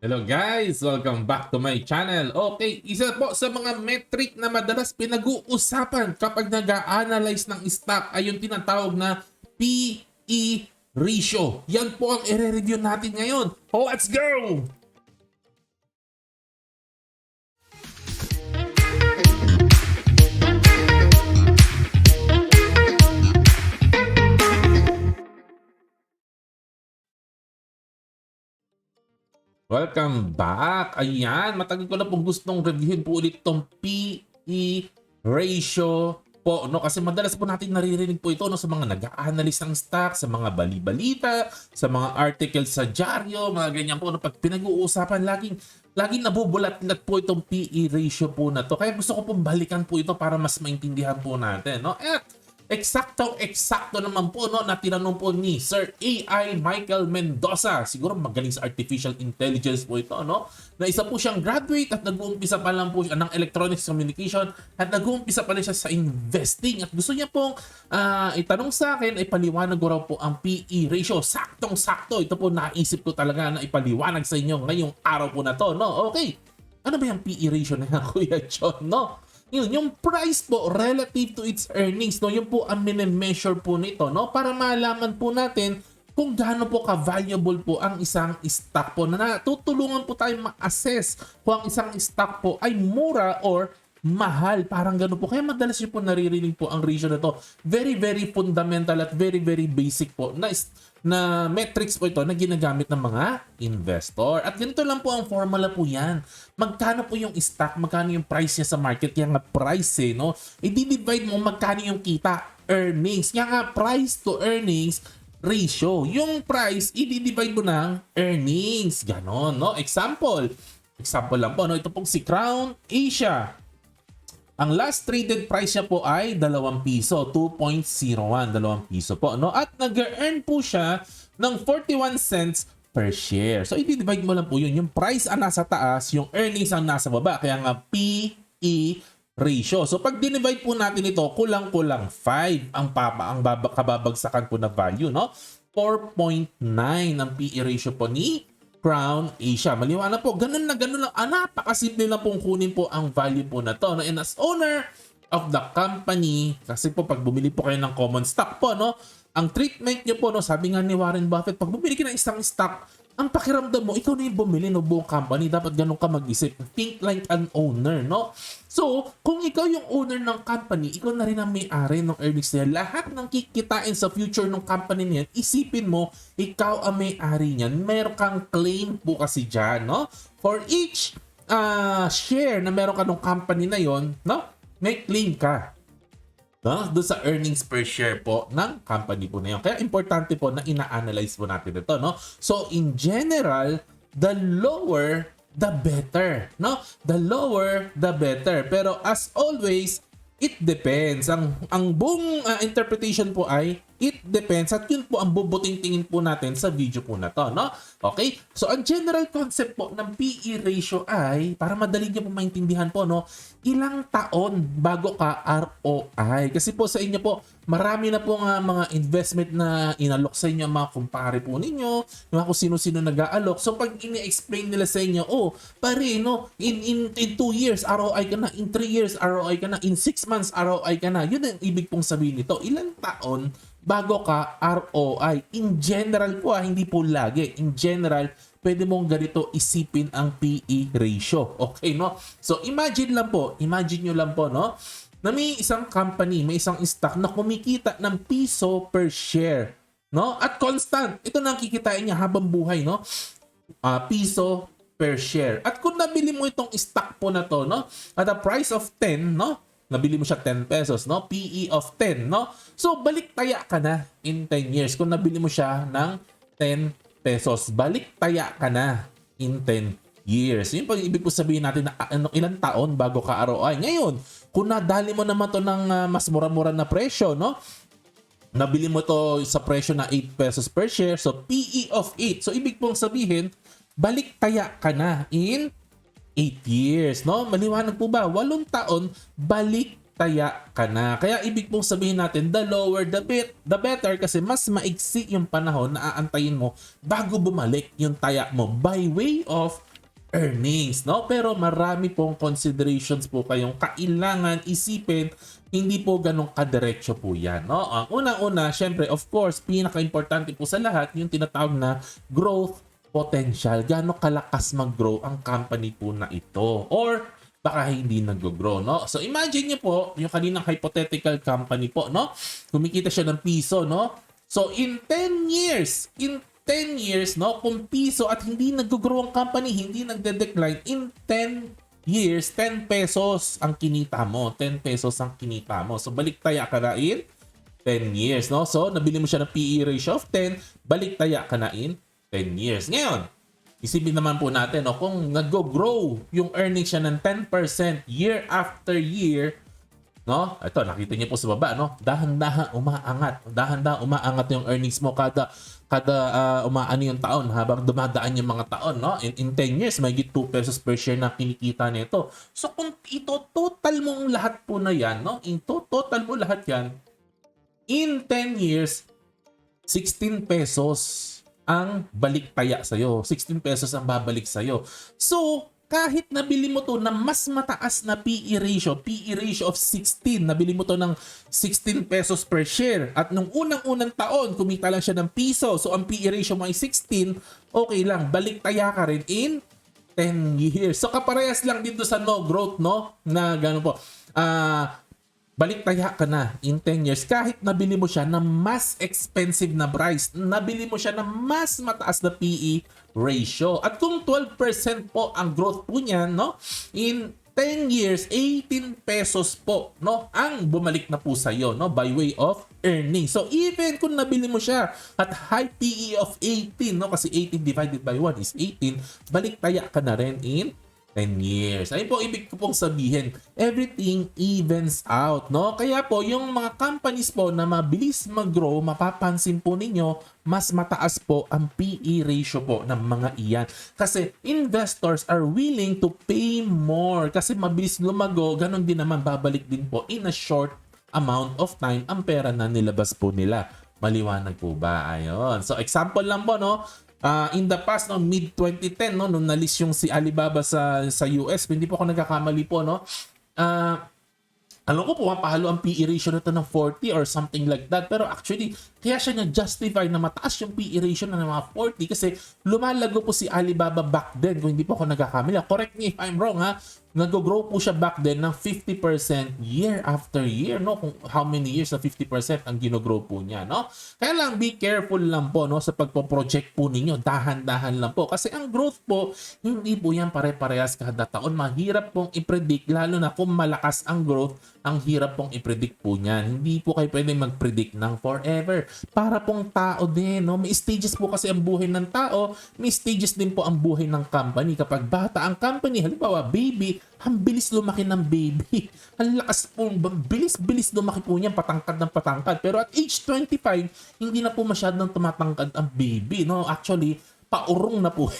Hello guys! Welcome back to my channel. Okay, isa po sa mga metric na madalas pinag-uusapan kapag nag-a-analyze ng stock ay yung tinatawag na PE ratio. Yan po ang i-review natin ngayon. Let's go! Welcome back! Ayan, matagal ko na pong gustong reviewin po ulit itong PE ratio po, no? Kasi madalas po natin naririnig po ito, no, sa mga nag-a-analyze ng stock, sa mga bali-balita, sa mga articles sa dyaryo, mga ganyan po, no? Pag pinag-uusapan, laging nabubulat-lat po itong PE ratio po na to. Kaya gusto ko pong balikan po ito para mas maintindihan po natin, no? Eksakto naman po, no, na tinanong po ni Sir AI Michael Mendoza. Siguro magaling sa artificial intelligence po ito, no? Na isa po siyang graduate at nag-uumpisa pa lang po siya ng electronics communication at nag-uumpisa pa rin siya sa investing. At gusto niya pong itanong sa akin, ay paliwanag ko raw po ang PE ratio. Saktong-sakto. Ito po naisip ko talaga na ipaliwanag sa inyo ngayong araw po na to, no? Okay. Ano ba yung PE ratio na yan, Kuya John, no? Yun, yung price po relative to its earnings, no? Yun po ang mini-measure po nito, no? Para malaman po natin kung gaano po ka-valuable po ang isang stock po na natutulungan po tayo ma-assess kung ang isang stock po ay mura or mahal. Parang gano'n po. Kaya madalas nyo po naririnig po ang ratio na to. Very, very fundamental at very, very basic po na metrics po ito na ginagamit ng mga investor. At ganito lang po ang formula po yan. Magkano po yung stock, magkano yung price niya sa market, yan nga price no? I-divide mo magkano yung kita, earnings. Yan nga price to earnings ratio. Yung price, i-divide mo ng earnings. Ganon, no? Example lang po, no? Ito pong si Crown Asia. Ang last traded price niya po ay 2 piso, 2.01, 2 piso po, no? At nag-earn po siya ng 41 cents per share. So, i-divide mo lang po yun. Yung price ang nasa taas, yung earnings ang nasa baba. Kaya nga, PE ratio. So, pag dinivide po natin ito, kulang-kulang 5 ang kababagsakan po na value, no? 4.9 ang PE ratio po ni Crown Asia. Maliwanag po, ganun lang. Napakasimple lang pong kunin po ang value po na to. No? And as owner of the company, kasi po pag bumili po kayo ng common stock po, no? Ang treatment nyo po, no? Sabi nga ni Warren Buffett, pag bumili ka ng isang stock, ang pakiramdam mo, ikaw na yung bumili ng buong company. Dapat ganun ka mag-isip. Think like an owner, no? So, kung ikaw yung owner ng company, ikaw na rin ang may-ari ng earnings niya. Lahat ng kikitain sa future ng company niyan, isipin mo, ikaw ang may-ari niyan. Meron kang claim po kasi dyan, no? For each share na meron ka ng company na yon, no? May claim ka. No? Doon sa earnings per share po ng company po na yun. Kaya importante po na ina-analyze po natin ito, no? So, in general, the lower, the better, no? The lower, the better. Pero as always, it depends. Ang buong interpretation po ay it depends. At yun po ang bubuting-tingin po natin sa video po na to, no? Okay? So, ang general concept po ng PE ratio ay, para madali niyo po maintindihan po, no? Ilang taon bago ka ROI. Kasi po sa inyo po, marami na po nga mga investment na inalok sa inyo, mga kumpare po ninyo, mga kung sino-sino nag-aalok. So, pag ini-explain nila sa inyo, oh, pare, no? In 2 years, ROI ka na. In 3 years, ROI ka na. In 6 months, ROI ka na. Yun ang ibig pong sabihin nito. Ilang taon bago ka ROI. In general po, hindi po lagi. In general, pwede mong ganito isipin ang PE ratio. Okay, no? So, imagine nyo lang po, no? Na may isang company, may isang stock na kumikita ng piso per share, no? At constant. Ito na ang kikitain niya habang buhay, no? Piso per share. At kung nabili mo itong stock po na to, no? At a price of 10, no? Nabili mo siya 10 pesos, no? PE of 10, no? So, balik taya ka na in 10 years. Kung nabili mo siya ng 10 pesos, balik taya ka na in 10 years. Yun po yung ibig po sabihin natin na ilang taon bago ka ROI. Ngayon, kung nadali mo naman to ng mas mura-mura na presyo, no? Nabili mo to sa presyo na 8 pesos per share, so PE of 8. So, ibig pong sabihin, balik taya ka na in 8 years, no? Maliwanag po ba? 8 taon, balik taya ka na. Kaya ibig pong sabihin natin, the lower the better, kasi mas maigsi yung panahon na aantayin mo bago bumalik yung taya mo by way of earnings, no? Pero marami pong considerations po kayong kailangan isipin. Hindi po ganun kadiretso po yan, no? Ang unang-una, syempre, of course, pinaka-importante po sa lahat, yung tinatawag na growth potential. Gaano kalakas mag-grow ang company po na ito. Or baka hindi nag-grow, no? So imagine niyo po, yung kaninang hypothetical company po, no? Kumikita siya ng piso, no? So in 10 years, no, kung piso at hindi nag-grow ang company, hindi nagde-decline, in 10 years, 10 pesos ang kinita mo. 10 pesos ang kinita mo. So baliktaya ka na in 10 years, no? So nabili mo siya ng PE ratio of 10, baliktaya ka na in 10 years. Ngayon, isipin naman po natin, no, kung nag-grow yung earnings siya ng 10% year after year, no? Ito, nakita niyo po sa baba, no? Dahan-dahan umaangat. Dahan-dahan umaangat yung earnings mo kada umaano yung taon habang dumadaan yung mga taon, no? In 10 years, may 2 pesos per share na kinikita nito. So kung ito total mo lahat po na yan, no? Total mo lahat yan, in 10 years, 16 pesos ang baliktaya sa'yo. 16 pesos ang babalik sa'yo. So, kahit nabili mo to na mas mataas na PE ratio of 16, nabili mo to ng 16 pesos per share, at nung unang-unang taon, kumita lang siya ng piso, so ang PE ratio mo ay 16, okay lang, baliktaya ka rin in 10 years. So kaparehas lang dito sa no growth, no? Na gano'n po. Baliktaya ka na in 10 years kahit nabili mo siya ng mas expensive na price, nabili mo siya ng mas mataas na PE ratio. At kung 12% po ang growth po niyan, no, in 10 years, 18 pesos po, no, ang bumalik na po sa iyo, no, by way of earnings. So even kung nabili mo siya at high PE of 18, no, kasi 18 divided by 1 is 18, baliktaya ka na rin in 10 years. Ayun po, ibig ko pong sabihin, everything evens out, no? Kaya po, yung mga companies po na mabilis mag-grow, mapapansin po ninyo, mas mataas po ang PE ratio po ng mga iyan. Kasi investors are willing to pay more. Kasi mabilis lumago, ganun din naman babalik din po in a short amount of time ang pera na nilabas po nila. Maliwanag po ba? Ayun. So, example lang po, no? In the past, no, mid-2010, no, nung nalis yung si Alibaba sa US, hindi po ako nagkakamali po, no, alam ko, pumapahalo ang PE ratio nito ng 40 or something like that. Pero actually, kaya siya na-justify na mataas yung PE ratio na ng mga 40 kasi lumalago po si Alibaba back then, kung hindi po ako nagkakamali. Correct me if I'm wrong, ha? Nag-grow po siya back then ng 50% year after year, no? Kung how many years na 50% ang gino-grow po niya, no? Kaya lang, be careful lang po, no, sa pagpo-project po ninyo. Dahan-dahan lang po. Kasi ang growth po, hindi po yan pare-parehas kada taon. Mahirap pong i-predict, lalo na kung malakas ang growth, ang hirap pong i-predict po niyan. Hindi po kayo pwedeng mag-predict ng forever. Para pong tao din, no? May stages po kasi ang buhay ng tao, may stages din po ang buhay ng company. Kapag bata ang company, halimbawa baby, ang bilis lumaki ng baby. Ang lakas po, bilis-bilis lumaki po niyan, patangkad ng patangkad. Pero at age 25, hindi na po masyadong tumatangkad ang baby, no? Actually, paurong na po.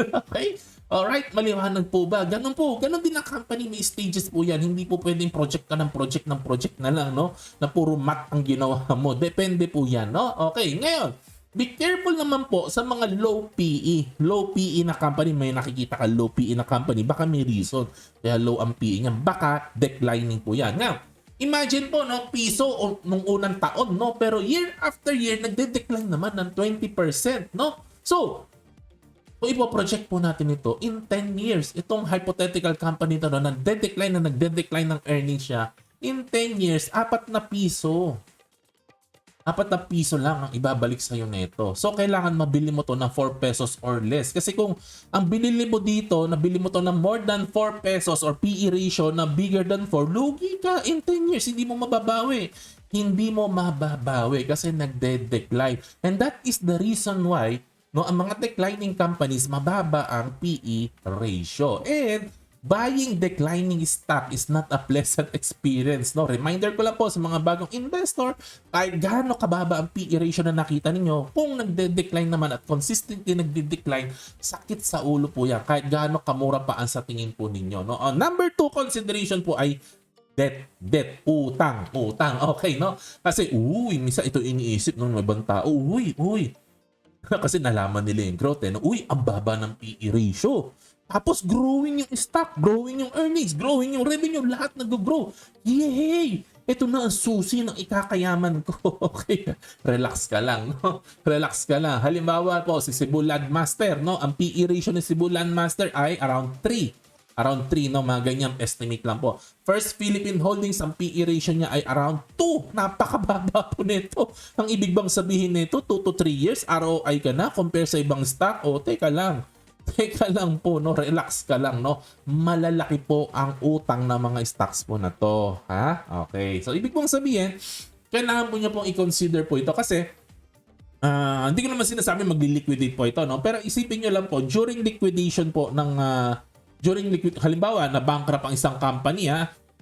Okay? Alright, maliwanag po ba? Ganun po, ganun din ang company, may stages po yan. Hindi po pwedeng project ka ng project na lang, no? Na puro mat ang ginawa mo. Depende po yan, no? Okay, ngayon, be careful naman po sa mga low PE. Low PE na company, may nakikita ka low PE na company, baka may reason. Kaya low ang PE niya, baka declining po yan. Now, imagine po, no, piso nung unang taon, no? Pero year after year, nagde-decline naman ng 20%, no? So, kung ipo-project po natin ito, in 10 years, itong hypothetical company na nagde-decline ng earnings siya, in 10 years, 4 na piso. 4 na piso lang ang ibabalik sa'yo nito. So, kailangan mabili mo to ng 4 pesos or less. Kasi kung ang binili mo dito, nabili mo to ng more than 4 pesos or PE ratio na bigger than 4, lugi ka in 10 years. Hindi mo mababawi. Hindi mo mababawi kasi nagde-decline. And that is the reason why, no, ang mga declining companies, mababa ang PE ratio. And buying declining stock is not a pleasant experience, no? Reminder ko lang po sa mga bagong investor, kahit gaano kababa ang PE ratio na nakita ninyo, kung nagde-decline naman at consistently nagde-decline, sakit sa ulo po yan. Kahit gaano kamura pa ang sa tingin po ninyo, no? Number 2 consideration po ay debt, utang. Okay, no? Kasi, minsan ito iniisip ng ibang tao, kasi nalaman nila yung growth, no? Ang baba ng PE ratio. Tapos growing yung stock, growing yung earnings, growing yung revenue, lahat nag-grow. Yay! Ito na ang susi ng ikakayaman ko. Okay, relax ka lang, no? Relax ka lang. Halimbawa po, si Cebu Landmaster, no? Ang PE ratio ni Cebu Landmaster ay around 3. Around 3, no? Mga ganyang estimate lang po. First Philippine Holdings, ang PE ratio niya ay around 2. Napakababa po nito. Ang ibig bang sabihin nito, 2 to 3 years, ROI ka na compare sa ibang stock? O, teka lang. Teka lang po, no? Relax ka lang, no? Malalaki po ang utang ng mga stocks po na to. Ha? Okay. So, ibig pong sabihin, kailangan po niya pong i-consider po ito kasi hindi ko naman sinasabi magli-liquidate po ito, no? Pero isipin nyo lang po, during liquidation po ng halimbawa, na bankrupt ang isang company,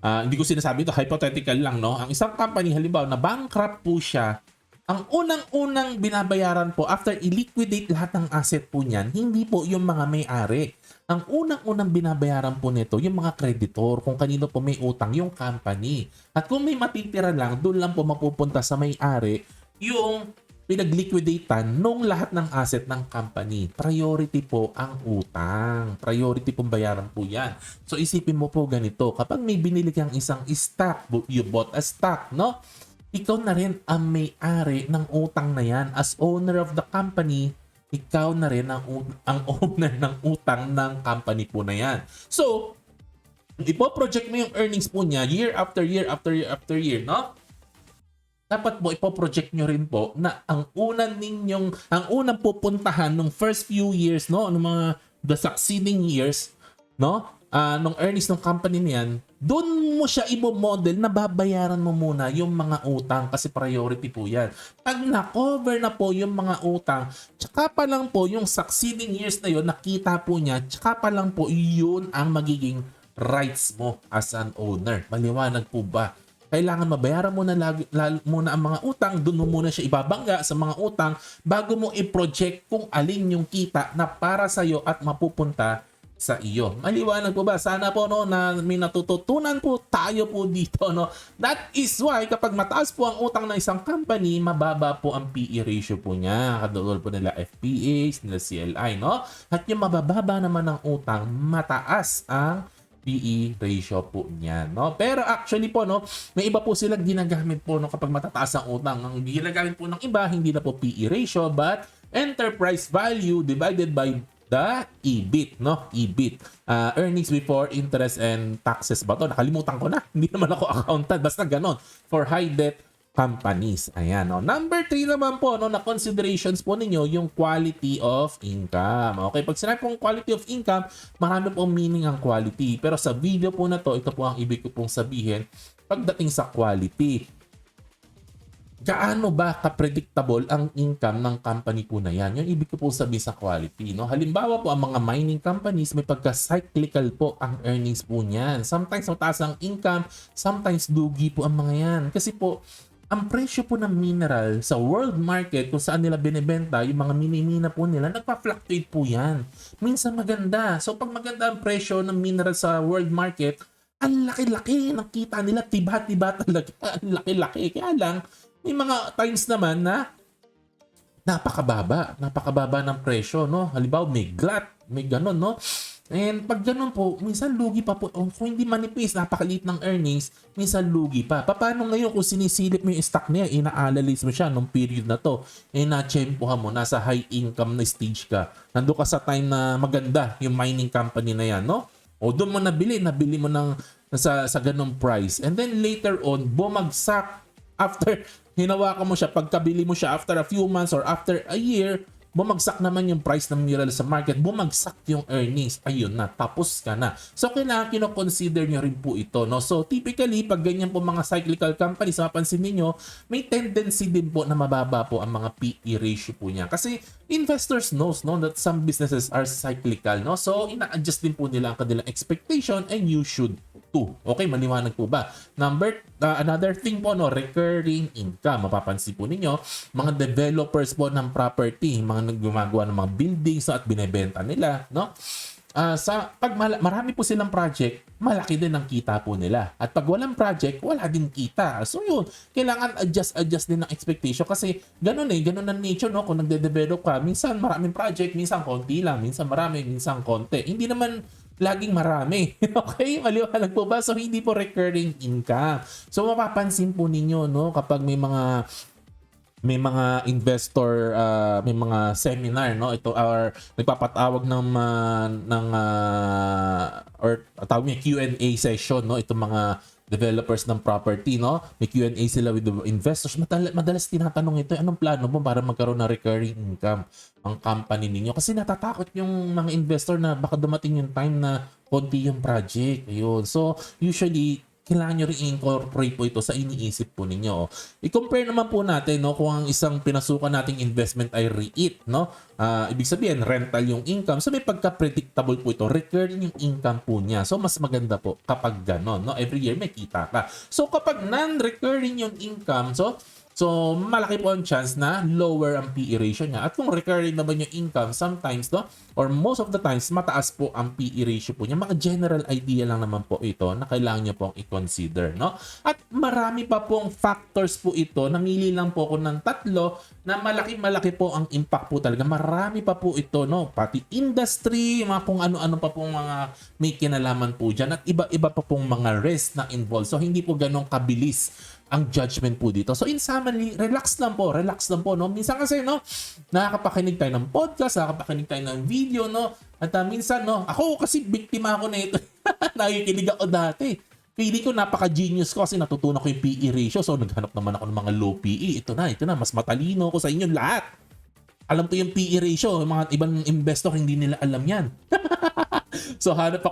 hindi ko sinasabi ito, hypothetical lang, no? Ang isang company, halimbawa, na bankrupt po siya, ang unang-unang binabayaran po after i-liquidate lahat ng asset po niyan, hindi po yung mga may-ari. Ang unang-unang binabayaran po nito, yung mga creditor, kung kanino po may utang, yung company. At kung may matitira lang, doon lang po mapupunta sa may-ari yung pinag-liquidatean nung lahat ng asset ng company. Priority po ang utang. Priority pong bayaran po yan. So isipin mo po ganito, kapag may binili kang isang stock, you bought a stock, no? Ikaw na rin ang may-ari ng utang na yan. As owner of the company, ikaw na rin ang owner ng utang ng company po na yan. So, ipo-project mo yung earnings po niya year after year after year after year, no? Dapat po ipo-project nyo rin po na ang unang pupuntahan ng first few years, no? Ng mga the succeeding years, no? Nung earnings ng company niyan, doon mo siya i-model na babayaran mo muna yung mga utang kasi priority po yan. Pag na-cover na po yung mga utang, tsaka pa lang po yung succeeding years na yun, nakita po niya, tsaka pa lang po yun ang magiging rights mo as an owner. Maliwanag po ba? Kailangan mabayaran mo na muna ang mga utang, doon mo muna siya ibabangga sa mga utang bago mo i-project kung alin yung kita na para sa'yo at mapupunta sa iyo. Maliwanag po ba? Sana po, no, na may natututunan po tayo po dito, no. That is why kapag mataas po ang utang ng isang company, mababa po ang PE ratio po niya. Katulad po nila FPH, nila CLI, no. At yung mabababa naman ng utang, mataas ang PE ratio po niya, no. Pero actually po, no, may iba po silang ginagamit po, no, kapag matataas ang utang. Ang ginagamit po ng iba, hindi na po PE ratio but enterprise value divided by the EBIT, no? EBIT. Earnings before interest and taxes ba to? Nakalimutan ko na. Hindi naman ako accountant. Basta ganon. For high debt companies. Ayan, no? Number 3 naman po, no, na considerations po ninyo, yung quality of income. Okay, pag sinabi pong quality of income, marami pong meaning ang quality. Pero sa video po na to, ito po ang ibig ko pong sabihin pagdating sa quality. Gaano ba ka-predictable ang income ng company po na yan? Yung ibig ko po sabihin sa quality, no? Halimbawa po, ang mga mining companies, may pagka-cyclical po ang earnings po niyan. Sometimes mataas ang income, sometimes lugi po ang mga yan. Kasi po, ang presyo po ng mineral sa world market, kung saan nila binibenta, yung mga minimina po nila, nagpa-fluctuate po yan. Minsan maganda. So pag maganda ang presyo ng mineral sa world market, ang laki-laki ng kita nila, tiba-tiba talaga. Ang laki-laki. Kaya lang, may mga times naman na napakababa ng presyo, no? Halimbawa, may glut, may ganun, no? And pag ganun po, minsan lugi pa po. Kung hindi manipis, napakaliit ng earnings, minsan lugi pa. Paano ngayon kung sinisilip mo yung stock niya, ina-analyze mo siya nung period na to, na-tsempohan mo, nasa high income na stage ka. Nandun ka sa time na maganda yung mining company na yan, no? O doon mo nabili mo ng sa ganung price. And then later on, bumagsak after hinawakan mo siya, pagkabili mo siya after a few months or after a year, bumagsak naman yung price ng mineral sa market, bumagsak yung earnings, ayun na, tapos ka na. So, kailangan kino-consider nyo rin po ito, no? So, typically, pag ganyan po mga cyclical companies, mapansin niyo may tendency din po na mababa po ang mga PE ratio po niya. Kasi, investors knows, no, that some businesses are cyclical, no? So, ina-adjust din po nila ang kanilang expectation and you should too. Okay, maliwanag po ba? Another thing po, no, recurring income. Mapapansin po ninyo, mga developers po ng property, mga gumagawa ng mga buildings at binebenta nila, no? pag marami po silang project, malaki din ang kita po nila. At pag walang project, wala din kita. So yun, kailangan adjust din ng expectation kasi ganun ang nature, no? Kung nagde-develop ka, minsan maraming project, minsan konti lang, minsan marami, minsan konti. Hindi naman laging marami. Okay? Maliwanag po ba? So hindi po recurring income. So mapapansin po ninyo, no, kapag may mga investor, may mga seminar, no, ito or nagpapatawag or tawag niya Q&A session, no, itong mga developers ng property, no, may Q&A sila with the investors. Madalas tinatanong ito, anong plano mo para magkaroon ng recurring income ang company ninyo, kasi natatakot yung mga investor na baka dumating yung time na konti yung project. Ayun, so usually kailangan nyo rin i-incorporate po ito sa iniisip po ninyo. I-compare naman po natin, no, kung ang isang pinasukan nating investment ay REIT, no? Ibig sabihin, rental yung income. So may pagka-predictable po ito. Recurring yung income po niya. So mas maganda po kapag ganon, no? Every year may kita ka. So kapag non-recurring yung income, so malaki po ang chance na lower ang PE ratio niya. At kung recurring naman yung income, sometimes, no, or most of the times, mataas po ang PE ratio po niya. Mga general idea lang naman po ito na kailangan nyo pong i-consider, no? At marami pa pong factors po ito. Namili lang po ako ng 3 na malaki po ang impact po talaga. Marami pa po ito, no? Pati industry, mga kung ano-ano pa pong mga may kinalaman po dyan. At iba-iba pa pong mga risk na involved. So hindi po ganong kabilis ang judgment po dito. So in summary, relax lang po, no? Minsan kasi, no, nakakapakinig tayo ng podcast, nakakapakinig tayo ng video, no? At minsan, no, ako kasi biktima ako na ito. Nakikinig ako dati. Pili ko napaka-genius ko kasi natutunan ko yung PE ratio. So naghanap naman ako ng mga low PE. Ito na, mas matalino ko sa inyo lahat. Alam ko yung PE ratio, mga ibang investor hindi nila alam yan. So hanap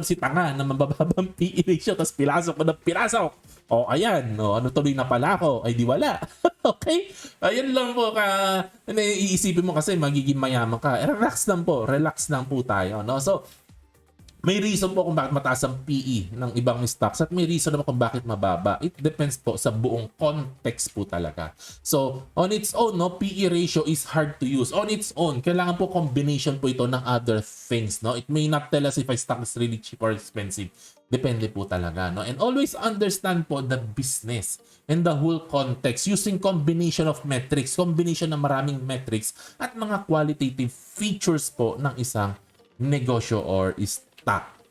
si tanga na mabababang PE ratio, tapos pinasok ko ng pinasok. O ayan, no, ano tuloy na pala ako? Ay di wala. Okay? Ayun lang po iisipin mo kasi magiging mayaman ka. Relax lang po tayo, no? So may reason po kung bakit mataas ang PE ng ibang stocks at may reason naman kung bakit mababa. It depends po sa buong context po talaga. So, on its own, no, PE ratio is hard to use. On its own, kailangan po combination po ito ng other things, no? It may not tell us if a stock is really cheap or expensive. Depende po talaga, no? And always understand po the business and the whole context using combination of metrics, combination ng maraming metrics at mga qualitative features po ng isang negosyo or stock.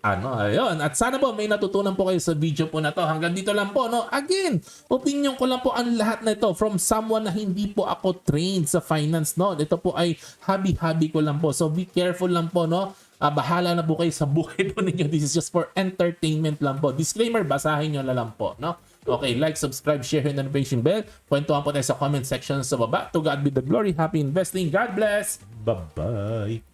Ayun. At sana po may natutunan po kayo sa video po na to. Hanggang dito lang po, no? Again, opinion ko lang po ang lahat na ito from someone na hindi po ako trained sa finance, no? Ito po ay hobby ko lang po. So be careful lang po, no? Bahala na po kayo sa buhay po ninyo. This is just for entertainment lang po. Disclaimer, basahin nyo na lang po, no? Okay, like, subscribe, share, hit the notification bell. Kwentuhan po tayo sa comment section sa baba. To God be the glory. Happy investing. God bless. Bye-bye.